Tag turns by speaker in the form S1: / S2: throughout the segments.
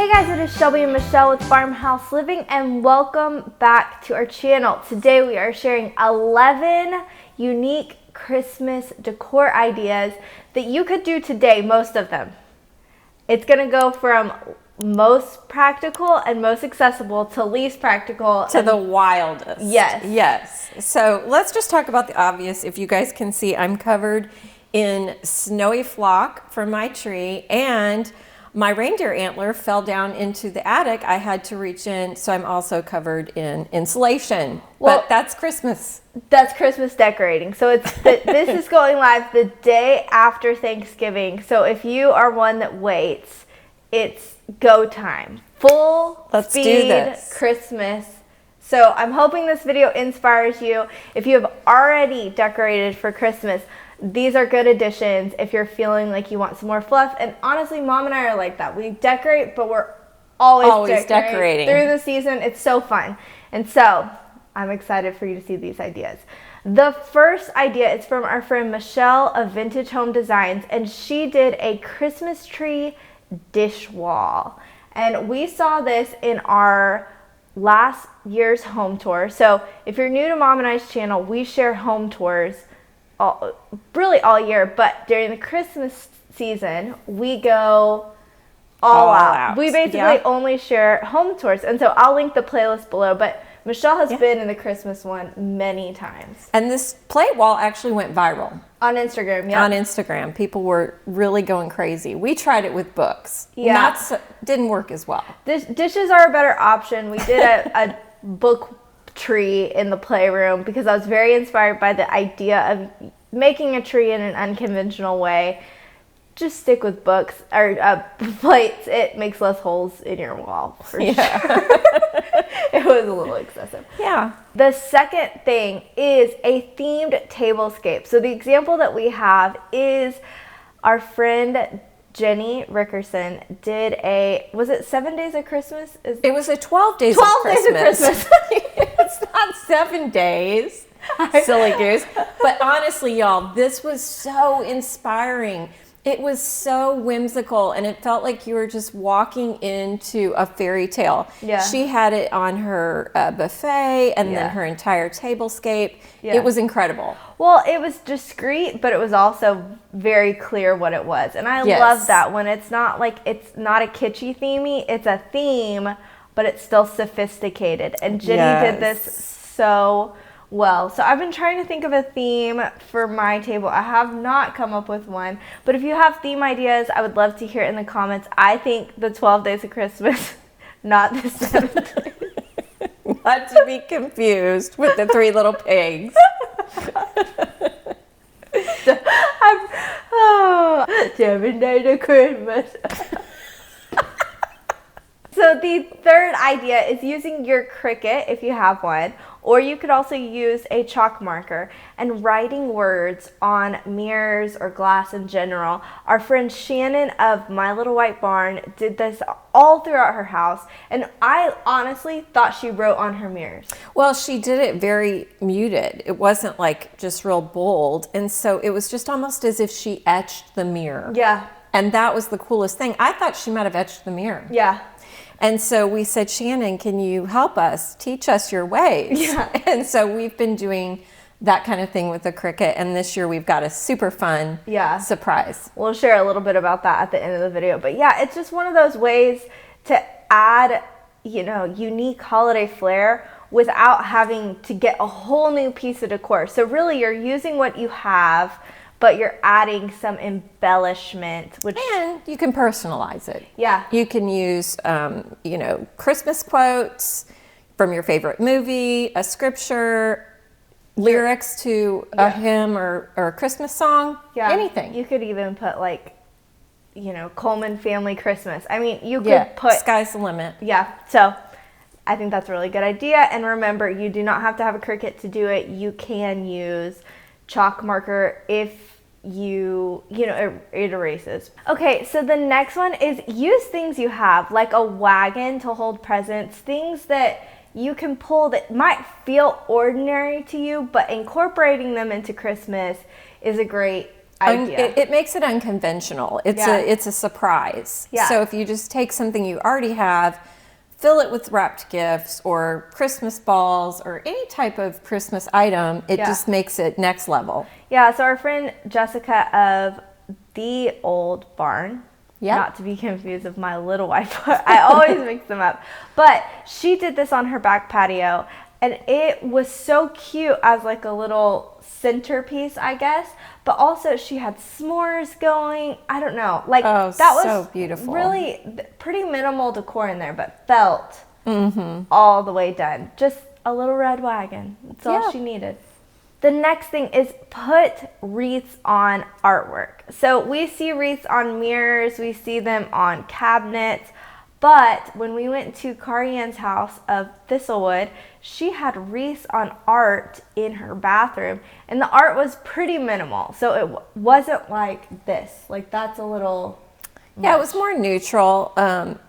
S1: Hey guys, it is Shelby and Michelle with Farmhouse Living, and welcome back to our channel. Today we are sharing 11 unique Christmas decor ideas that you could do today, most of them. It's gonna go from most practical and most accessible to least practical.
S2: To the wildest.
S1: Yes.
S2: Yes. So let's just talk about the obvious. If you guys can see, I'm covered in snowy flock from my tree, and my reindeer antler fell down into the attic. I had to reach in, so I'm also covered in insulation.
S1: Well,
S2: but that's Christmas.
S1: That's Christmas decorating. So this is going live the day after Thanksgiving. So if you are one that waits, it's go time. Full
S2: Let's
S1: speed
S2: do this.
S1: Christmas. So I'm hoping this video inspires you. If you have already decorated for Christmas, these are good additions if you're feeling like you want some more fluff. And honestly, Mom and I are like that. We decorate, but we're always decorating through the season. It's so fun. And so I'm excited for you to see these ideas. The first idea is from our friend Michelle of Vintage Home Designs, and she did a Christmas tree dish wall. And we saw this in our last year's home tour. So if you're new to Mom and I's channel, we share home tours really all year, but during the Christmas season, we go all out. We basically only share home tours, and so I'll link the playlist below, but Michelle has been in the Christmas one many times.
S2: And this plate wall actually went viral.
S1: On Instagram, yeah.
S2: On Instagram. People were really going crazy. We tried it with books.
S1: Yeah.
S2: Didn't work as well.
S1: Dishes are a better option. We did a book tree in the playroom because I was very inspired by the idea of making a tree in an unconventional way. Just stick with books or plates. It makes less holes in your wall for sure. It was a little excessive.
S2: Yeah.
S1: The second thing is a themed tablescape. So the example that we have is our friend Jenny Rickerson did was it 7 days of Christmas?
S2: It was a 12 days
S1: 12
S2: of Christmas.
S1: days of Christmas.
S2: It's not 7 days. Silly goose. But honestly, y'all, this was so inspiring. It was so whimsical, and it felt like you were just walking into a fairy tale.
S1: Yeah.
S2: She had it on her buffet and then her entire tablescape.
S1: Yeah.
S2: It was incredible.
S1: Well, it was discreet, but it was also very clear what it was. And I love that when it's not not a kitschy themey, it's a theme, but it's still sophisticated. And Jenny did this so well. So I've been trying to think of a theme for my table. I have not come up with one, but if you have theme ideas, I would love to hear it in the comments. I think the 12 days of Christmas, not the 7 days.
S2: Not to be confused with the 3 little pigs.
S1: 7 days of Christmas. So the third idea is using your Cricut if you have one, or you could also use a chalk marker and writing words on mirrors or glass in general. Our friend Shannon of My Little White Barn did this all throughout her house, and I honestly thought she wrote on her mirrors.
S2: Well, she did it very muted. It wasn't like just real bold, and so it was just almost as if she etched the mirror.
S1: Yeah.
S2: And that was the coolest thing. I thought she might have etched the mirror.
S1: Yeah.
S2: And so we said, Shannon, can you help us? Teach us your ways.
S1: Yeah.
S2: And so we've been doing that kind of thing with the Cricut. And this year we've got a super fun surprise.
S1: We'll share a little bit about that at the end of the video. But yeah, it's just one of those ways to add, unique holiday flair without having to get a whole new piece of decor. So really you're using what you have, but you're adding some embellishment,
S2: and you can personalize it.
S1: Yeah.
S2: You can use, Christmas quotes from your favorite movie, a scripture, lyrics to a hymn or a Christmas song, anything.
S1: You could even put Coleman Family Christmas. I mean, you could put...
S2: Sky's the limit.
S1: Yeah, so I think that's a really good idea. And remember, you do not have to have a Cricut to do it. You can use chalk marker if it erases. Okay, so the next one is use things you have, like a wagon to hold presents, things that you can pull that might feel ordinary to you, but incorporating them into Christmas is a great idea.
S2: It makes it unconventional. It's a surprise.
S1: Yeah.
S2: So if you just take something you already have, fill it with wrapped gifts or Christmas balls or any type of Christmas item, it just makes it next level.
S1: Yeah, so our friend Jessica of The Old Barn, not to be confused with My Little White Barn, I always mix them up, but she did this on her back patio, and it was so cute as like a little centerpiece, I guess, but also she had s'mores going. I don't know, like that was
S2: so beautiful.
S1: Really pretty minimal decor in there, but felt all the way done. Just a little red wagon. That's all she needed. The next thing is put wreaths on artwork. So we see wreaths on mirrors, we see them on cabinets, but when we went to Carianne's house of Thistlewood, she had wreaths on art in her bathroom, and the art was pretty minimal. So it wasn't like this. Like that's a little
S2: Yeah, it was more neutral.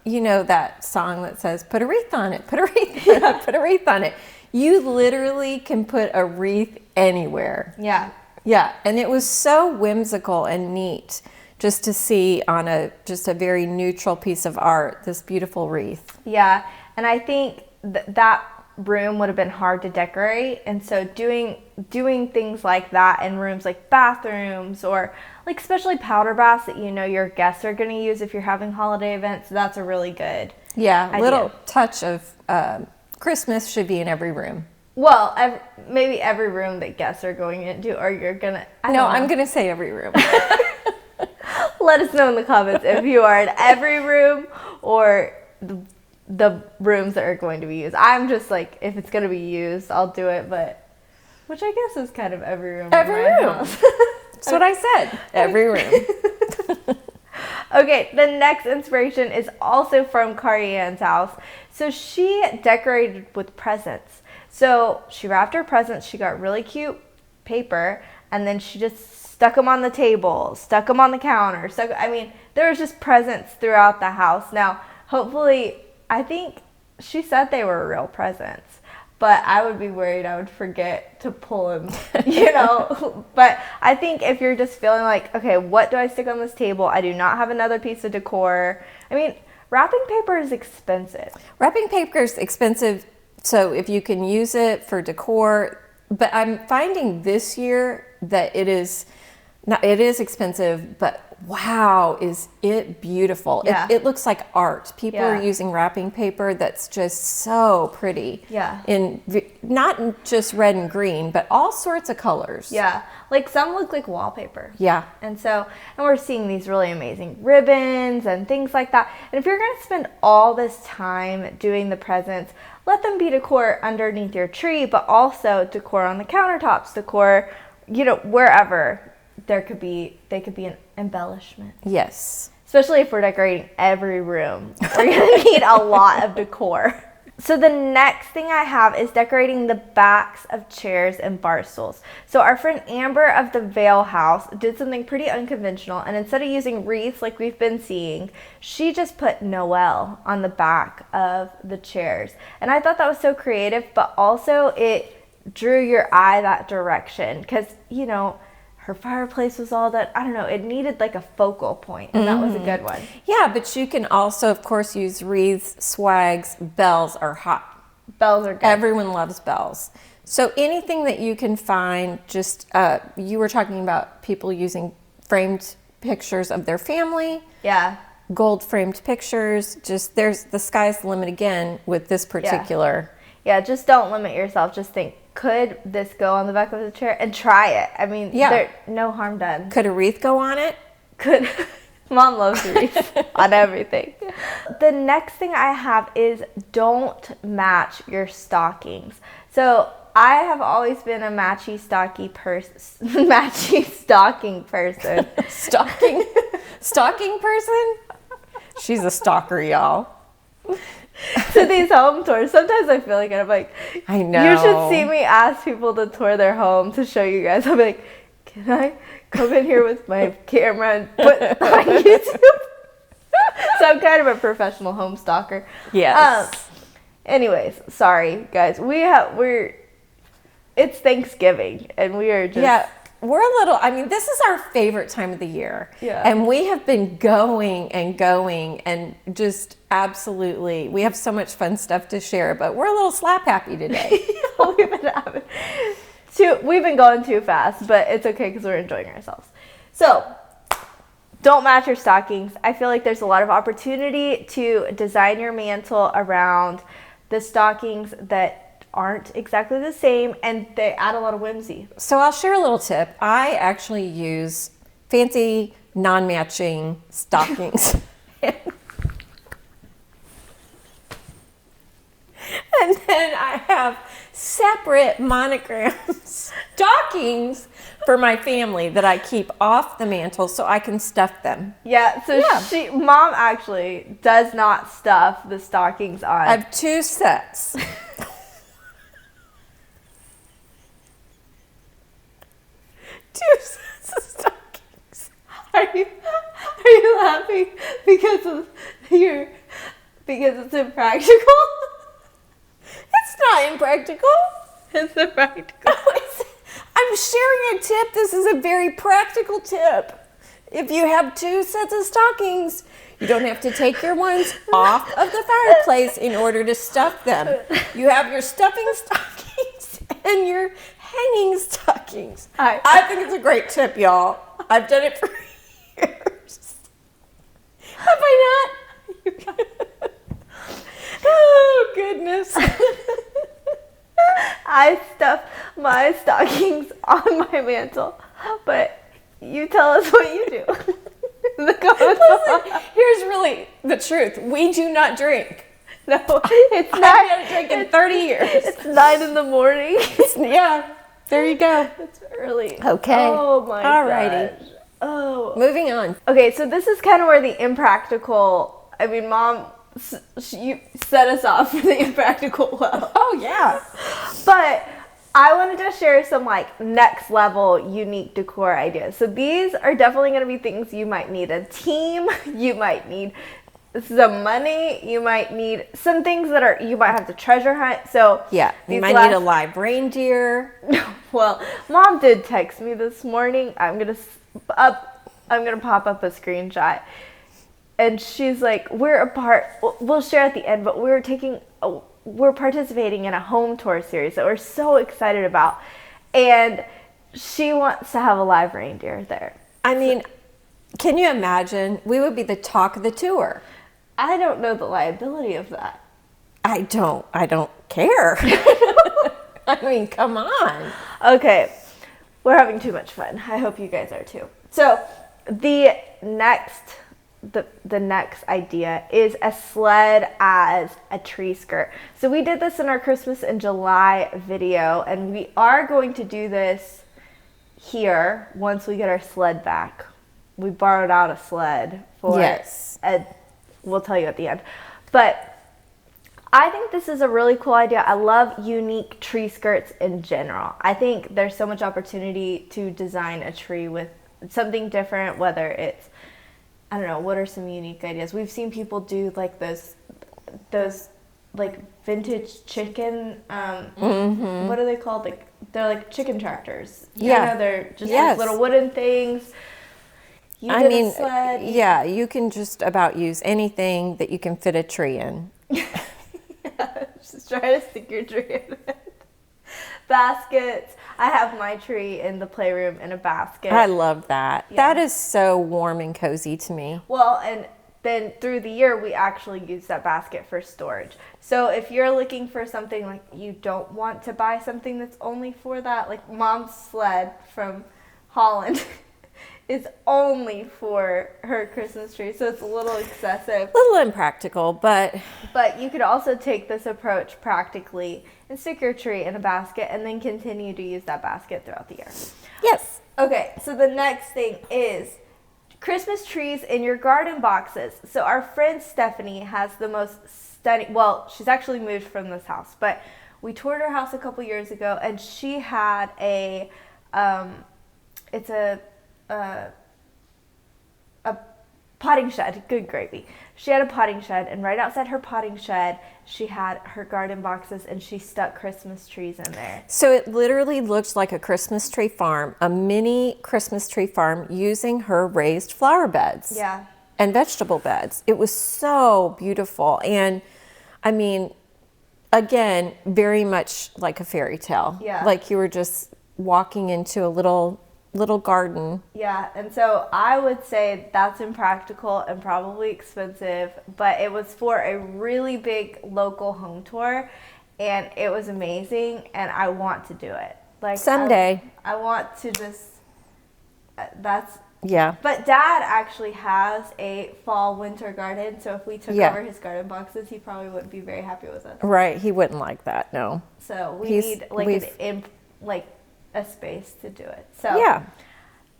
S2: You know that song that says, put a wreath on it, put a wreath on it, put a wreath on it. You literally can put a wreath anywhere.
S1: Yeah.
S2: Yeah, and it was so whimsical and neat just to see on just a very neutral piece of art, this beautiful wreath.
S1: Yeah, and I think that room would have been hard to decorate, and so doing things like that in rooms like bathrooms or like especially powder baths that you know your guests are going to use if you're having holiday events, that's a really good idea.
S2: Little touch of Christmas should be in every room.
S1: Well, maybe every room that guests are going into, or you're gonna.
S2: I'm gonna say every room.
S1: Let us know in the comments if you are in every room or the rooms that are going to be used. I'm just like, if it's gonna be used, I'll do it, but which I guess is kind of every room.
S2: Every room. That's what I said. Every room.
S1: Okay, the next inspiration is also from Carianne's house. So she decorated with presents. So she wrapped her presents, she got really cute paper, and then she just stuck them on the table, stuck them on the counter. There was just presents throughout the house. Now, hopefully, I think she said they were real presents, but I would be worried I would forget to pull them, But I think if you're just feeling like, okay, what do I stick on this table? I do not have another piece of decor. Wrapping paper is expensive.
S2: Wrapping paper is expensive, so if you can use it for decor, but I'm finding this year that it is expensive, but wow, is it beautiful.
S1: Yeah.
S2: It looks like art. People are using wrapping paper that's just so pretty.
S1: Yeah.
S2: In not just red and green, but all sorts of colors.
S1: Yeah. Like some look like wallpaper.
S2: Yeah.
S1: And we're seeing these really amazing ribbons and things like that. And if you're going to spend all this time doing the presents, let them be decor underneath your tree, but also decor on the countertops, decor, wherever they could be an embellishment.
S2: Yes.
S1: Especially if we're decorating every room. We're going to need a lot of decor. So the next thing I have is decorating the backs of chairs and bar stools. So our friend Amber of the Vale House did something pretty unconventional, and instead of using wreaths like we've been seeing, she just put Noel on the back of the chairs. And I thought that was so creative, but also it drew your eye that direction because, her fireplace was all that, I don't know, it needed like a focal point, and that was a good one.
S2: Yeah, but you can also, of course, use wreaths, swags, bells are hot.
S1: Bells are good.
S2: Everyone loves bells. So anything that you can find, just, you were talking about people using framed pictures of their family.
S1: Yeah.
S2: Gold framed pictures. Just, the sky's the limit again with this particular.
S1: Yeah, just don't limit yourself. Just think, could this go on the back of the chair? And try it. There's no harm done.
S2: Could a wreath go on it?
S1: Could. Mom loves wreaths on everything. The next thing I have is don't match your stockings. So I have always been a matchy stocking person.
S2: Stocking person? She's a stalker, y'all.
S1: To these home tours, sometimes I feel like it. I'm like,
S2: I know.
S1: You should see me ask people to tour their home to show you guys. I'm like, can I come in here with my camera and put it on YouTube? So I'm kind of a professional home stalker.
S2: Yes.
S1: Anyways, sorry guys. It's Thanksgiving and we are just
S2: we're a little, I mean, this is our favorite time of the year.
S1: Yeah.
S2: And we have been going and just absolutely, we have so much fun stuff to share, but we're a little slap happy today.
S1: We've been going too fast, but it's okay because we're enjoying ourselves. So, don't match your stockings. I feel like there's a lot of opportunity to design your mantle around the stockings that aren't exactly the same, and they add a lot of whimsy.
S2: So I'll share a little tip. I actually use fancy non-matching stockings. And then I have separate monogram stockings for my family that I keep off the mantle so I can stuff them.
S1: Yeah, so Mom actually does not stuff the stockings on.
S2: I have 2 sets. 2 sets of stockings.
S1: Are you laughing because it's impractical?
S2: It's not impractical.
S1: It's impractical.
S2: I'm sharing a tip. This is a very practical tip. If you have 2 sets of stockings, you don't have to take your ones off of the fireplace in order to stuff them. You have your stuffing stockings and your hanging stockings. I think it's a great tip, y'all. I've done it for years. Have I not? Oh, goodness.
S1: I stuff my stockings on my mantle, but you tell us what you do. In the comments.
S2: Listen, here's really the truth. We do not drink.
S1: No, it's not.
S2: I haven't drank in 30 years.
S1: It's 9 in the morning.
S2: Yeah, there you go.
S1: It's early.
S2: Okay.
S1: Oh my
S2: Alrighty.
S1: gosh. Oh.
S2: Moving on.
S1: Okay, so this is kind of where the impractical, I mean, Mom, you set us off for the impractical well.
S2: Oh, yeah.
S1: But I wanted to share some like next level unique decor ideas. So these are definitely going to be things you might need a team, you might need some money, you might need some things that you might have to treasure hunt. So
S2: yeah, you might need a live reindeer.
S1: Well, Mom did text me this morning. I'm gonna pop up a screenshot, and she's like, "We're we'll share at the end, but we're participating in a home tour series that we're so excited about, and she wants to have a live reindeer there."
S2: I mean, can you imagine? We would be the talk of the tour.
S1: I don't know the liability of that.
S2: I don't care. I mean, come on.
S1: Okay, we're having too much fun. I hope you guys are too. So the next idea is a sled as a tree skirt. So we did this in our Christmas in July video, and we are going to do this here once we get our sled back. We borrowed out a sled for we'll tell you at the end. But I think this is a really cool idea. I love unique tree skirts in general. I think there's so much opportunity to design a tree with something different, whether it's, I don't know, what are some unique ideas? We've seen people do like those like vintage chicken, what are they called? Like they're like chicken tractors.
S2: Yeah.
S1: They're just like little wooden things.
S2: I mean, yeah, you can just about use anything that you can fit a tree in.
S1: Just try to stick your tree in it. Baskets. I have my tree in the playroom in a basket.
S2: I love that.
S1: Yeah.
S2: That is so warm and cozy to me.
S1: Well, and then through the year, we actually use that basket for storage. So if you're looking for something like you don't want to buy something that's only for that, like Mom's sled from Holland is only for her Christmas tree, so it's a little excessive.
S2: A little impractical, but
S1: you could also take this approach practically and stick your tree in a basket and then continue to use that basket throughout the year.
S2: yes.
S1: Okay, so the next thing is Christmas trees in your garden boxes. So our friend Stephanie has the most stunning, well, she's actually moved from this house, but we toured her house a couple years ago, and she had it's a potting shed. Good gravy. She had a potting shed, and right outside her potting shed, she had her garden boxes, and she stuck Christmas trees in there.
S2: So it literally looked like a Christmas tree farm, a mini Christmas tree farm using her raised flower beds.
S1: Yeah.
S2: And vegetable beds. It was so beautiful. And I mean, again, very much like a fairy tale.
S1: Yeah.
S2: Like you were just walking into a little garden.
S1: Yeah, and so I would say that's impractical and probably expensive, but it was for a really big local home tour, and it was amazing, and I want to do it. Like
S2: someday.
S1: I want to just, that's...
S2: Yeah.
S1: But Dad actually has a fall winter garden, so if we took over his garden boxes, he probably wouldn't be very happy with us.
S2: Right, he wouldn't like that, no.
S1: So we need like a space to do it. So
S2: yeah.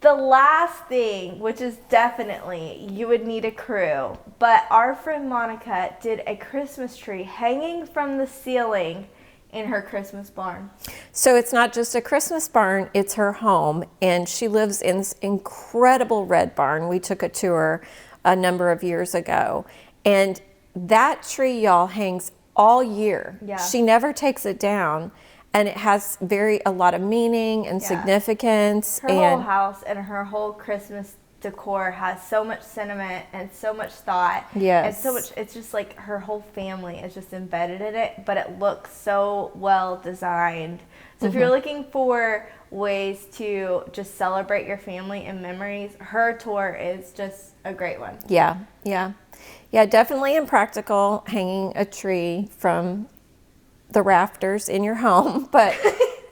S1: The last thing, which is definitely you would need a crew, but our friend Monica did a Christmas tree hanging from the ceiling in her Christmas barn.
S2: So it's not just a Christmas barn, it's her home, and she lives in this incredible red barn. We took a tour a number of years ago, and that tree, y'all, hangs all year.
S1: Yeah.
S2: She never takes it down, and it has a lot of meaning and significance.
S1: Her whole house and her whole Christmas decor has so much sentiment and so much thought.
S2: Yes.
S1: And so much, it's just like her whole family is just embedded in it, but it looks so well designed. So if you're looking for ways to just celebrate your family and memories, her tour is just a great one.
S2: Yeah, yeah. Yeah, definitely impractical hanging a tree from the rafters in your home, but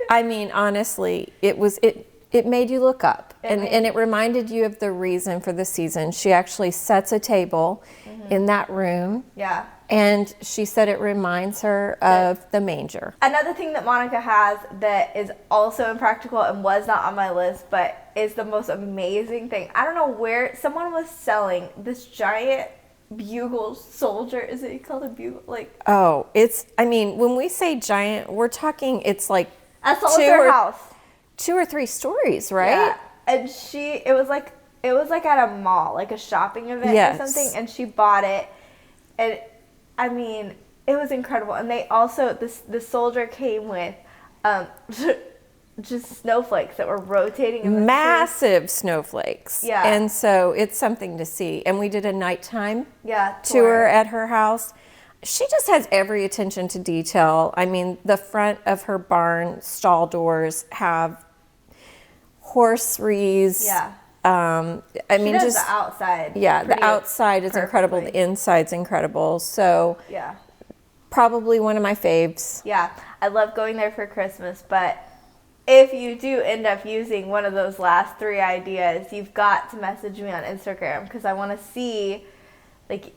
S2: I mean, honestly, it made you look up, and it reminded you of the reason for the season. She actually sets a table in that room.
S1: Yeah.
S2: And she said it reminds her of the manger.
S1: Another thing that Monica has that is also impractical and was not on my list, but is the most amazing thing. I don't know where someone was selling this giant bugle soldier. Is it called a bugle?
S2: Oh, when we say giant, we're talking, it's like
S1: a soldier house.
S2: 2 or 3 stories, right?
S1: Yeah. And it was like at a mall, like a shopping event or something, and she bought it. And I mean, it was incredible. And they also, the soldier came with just snowflakes that were rotating in the
S2: massive snowflakes.
S1: Yeah.
S2: And so it's something to see. And we did a nighttime
S1: tour
S2: at her house. She just has every attention to detail. I mean, the front of her barn stall doors have horse wreaths.
S1: Yeah.
S2: She does
S1: just the outside.
S2: Yeah, the outside is incredible. The inside's incredible. So
S1: yeah,
S2: probably one of my faves.
S1: Yeah, I love going there for Christmas. But if you do end up using one of those last 3 ideas, you've got to message me on Instagram because I want to see,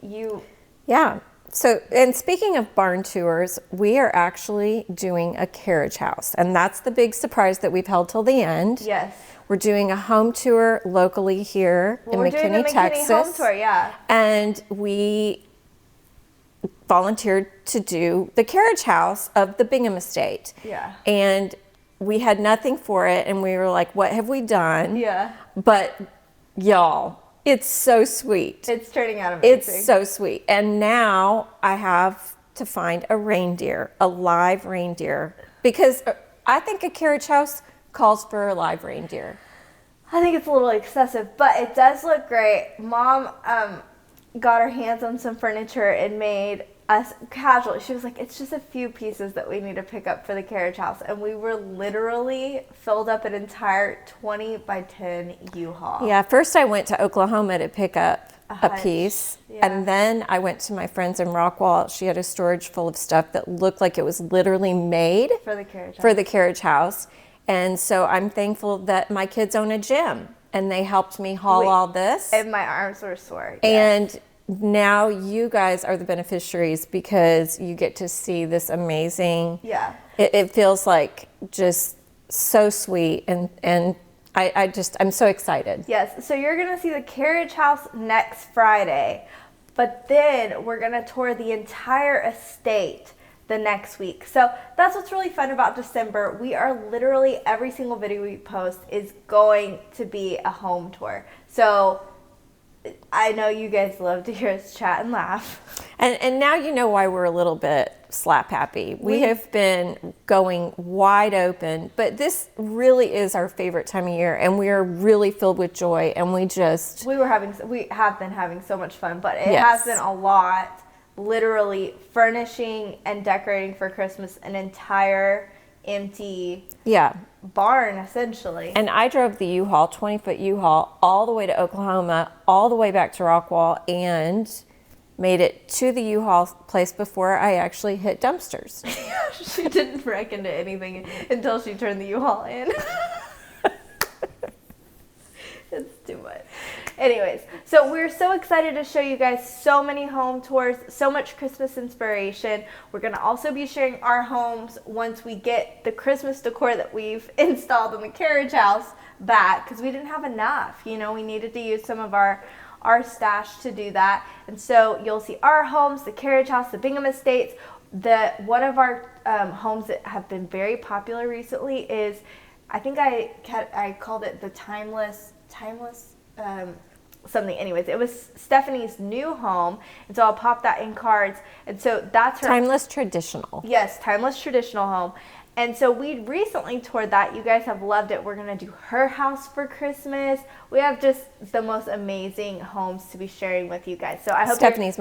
S1: you.
S2: Yeah. So, and speaking of barn tours, we are actually doing a carriage house, and that's the big surprise that we've held till the end.
S1: Yes.
S2: We're doing a home tour locally here in McKinney, Texas.
S1: Home tour, yeah.
S2: And we volunteered to do the carriage house of the Bingham estate.
S1: Yeah.
S2: And we had nothing for it, and we were like, what have we done?
S1: Yeah.
S2: But y'all, it's so sweet.
S1: It's turning out amazing.
S2: It's so sweet. And now I have to find a reindeer, a live reindeer, because I think a carriage house calls for a live reindeer.
S1: I think it's a little excessive, but it does look great. Mom got her hands on some furniture and made us casual. She was like, it's just a few pieces that we need to pick up for the carriage house. And we were literally filled up an entire 20 by 10 U-Haul.
S2: Yeah, first I went to Oklahoma to pick up a piece.
S1: Yeah.
S2: And then I went to my friend's in Rockwall. She had a storage full of stuff that looked like it was literally made
S1: for the carriage house.
S2: For the carriage house. And so I'm thankful that my kids own a gym and they helped me haul all this.
S1: And my arms were sore.
S2: And now you guys are the beneficiaries because you get to see this amazing.
S1: Yeah.
S2: It feels like just so sweet, and I'm so excited.
S1: Yes. So you're gonna see the carriage house next Friday, but then we're gonna tour the entire estate the next week. So that's what's really fun about December. We are literally, every single video we post is going to be a home tour. So I know you guys love to hear us chat and laugh.
S2: And now you know why we're a little bit slap happy. We have been going wide open, but this really is our favorite time of year, and we are really filled with joy, and we have been having so much fun, but it has been a lot, literally furnishing and decorating for Christmas an entire empty barn, essentially. And I drove the U-Haul, 20-foot U-Haul, all the way to Oklahoma, all the way back to Rockwall, and made it to the U-Haul place before I actually hit dumpsters.
S1: She didn't reckon to anything until she turned the U-Haul in. It's too much. Anyways, so we're so excited to show you guys so many home tours, so much Christmas inspiration. We're going to also be sharing our homes once we get the Christmas decor that we've installed in the carriage house back, because we didn't have enough. You know, we needed to use some of our stash to do that. And so you'll see our homes, the carriage house, the Bingham Estates. One of our homes that have been very popular recently is, I think I called it the timeless something. Anyways, it was Stephanie's new home, and so I'll pop that in cards. And so that's her
S2: timeless traditional.
S1: Yes, timeless traditional home. And so we recently toured that. You guys have loved it. We're going to do her house for Christmas. We have just the most amazing homes to be sharing with you guys. So I hope Stephanie's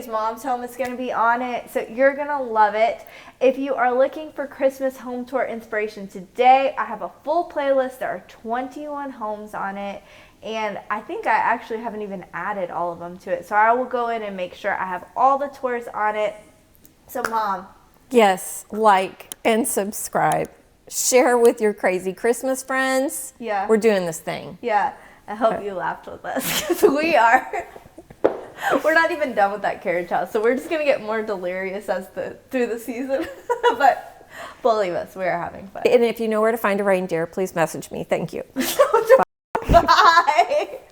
S1: mom's home is going to be on it. So you're going to love it. If you are looking for Christmas home tour inspiration today, I have a full playlist. There are 21 homes on it. And I think I actually haven't even added all of them to it. So I will go in and make sure I have all the tours on it. So Mom.
S2: Yes, like and subscribe. Share with your crazy Christmas friends.
S1: Yeah.
S2: We're doing this thing.
S1: Yeah. I hope you laughed with us, because we are. We're not even done with that carriage house, so we're just going to get more delirious through the season. But believe us, we are having fun.
S2: And if you know where to find a reindeer, please message me. Thank you.